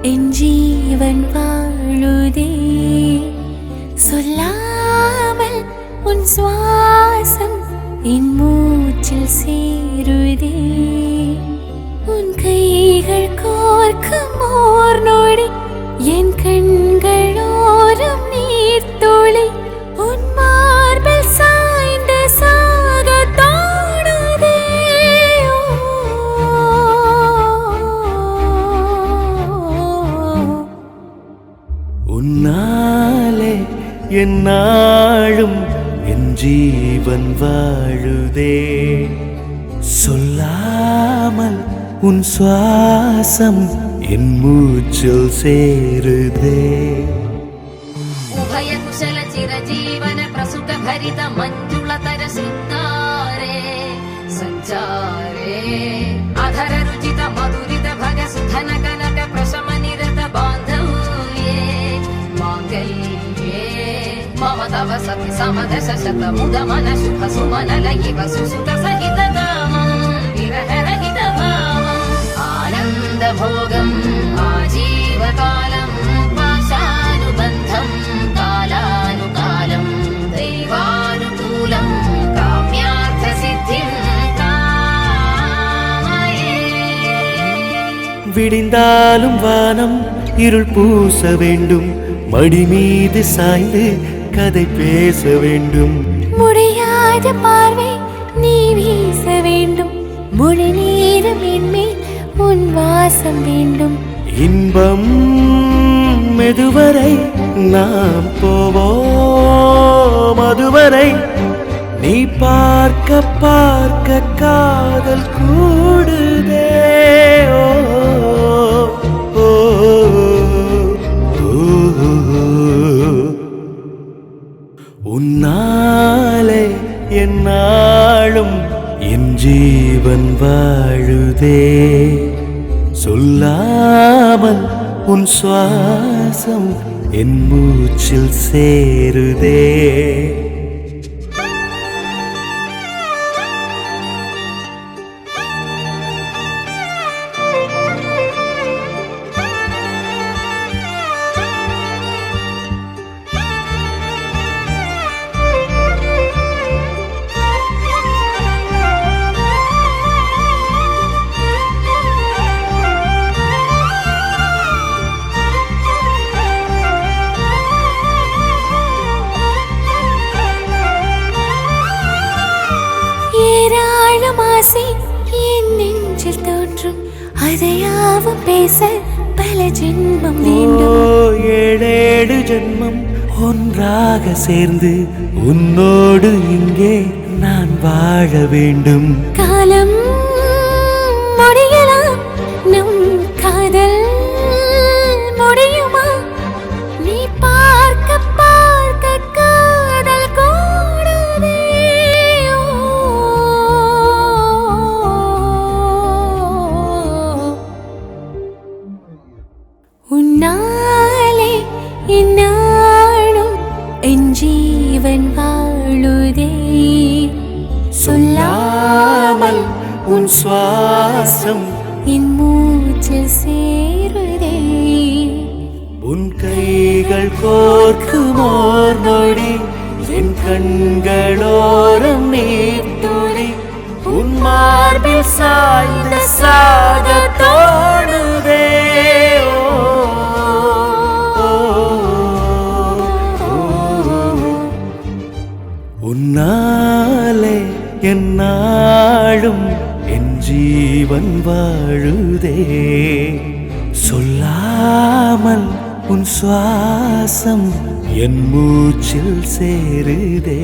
என் ஜீவன் வாழுதே சொல்லாமல் உன் சுவாசம் என் மூச்சில் சேருதே உன் கைகள் கோர்க்கும் ஓர் நொடி என் கண்களோரம் நீர்த்துளி உன் மார்பில் சாய்ந்து சாக தோணுதே உன்னாலே என்னாலும் என் ஜீவன் வாழுதே சொல்லாமல் உன் சுவாசம் என் மூச்சில் சேருதே उभय कुशल चिरजीवन प्रसुख भरित मंजुलतर शृंगारे संचारे अधर रुचित मधुरित भग सुधन कनक प्रशम निरत बांधव्ये मांगल्ये मम तव सति समदश शत मुद मन शुभ सुमन लयिव सुसुत सहित कामं विरह रहित भावम् आनंद भोगम् आजीवकालम् पाशानुबन्धं कालानुकालं दैवानुकूलं काम्यार्थ सिद्धिं कामये விடிந்தாலும் வானம் இருள் பூச வேண்டும் மடி மீது சாய்ந்து கதை பேச வேண்டும் முடியாத பார்வை நீ வீச வேண்டும் முழு நேரம் என்மேல் உன் வாசம் வேண்டும் இன்பம் மெதுவரை நாம் போவோம் அதுவரை நீ பார்க்க பார்க்க காதல் கூடுதே ஓ, ஓ, ஓ, ஓ. உன்னாலே என்னாலும் என் ஜீவன் வாழுதே சொல்லாமல் உன் சுவாசம் என் மூச்சில் சேருதே ஆசை என் நெஞ்சில் தோன்றும் அதையாவும் பேச பல ஜென்மம் வேண்டும் ஏழேழு ஜென்மம் ஒன்றாக சேர்ந்து உன்னோடு இங்கே நான் வாழ வேண்டும் காலம் முடியலாம் நம் காதல் முடியுமா நீ பார்க்க பார்க்க காதல் கூடுதே உன்னாலே என்னாலும் என் ஜீவன் வாழுதே சொல்லாமல் உன் சுவாசம் என் மூச்சில் சேருதே உன் கைகள் கோர்க்குமோர் நொடி என் கண்களோரம் நீர்த்துளி உன் மார்பில் சாய்ந்த சாக தோணுதே உன்னாலே என்னாலும் என் ஜீவன் வாழுதே சொல்லாமல் உன் சுவாசம் என் மூச்சில் சேருதே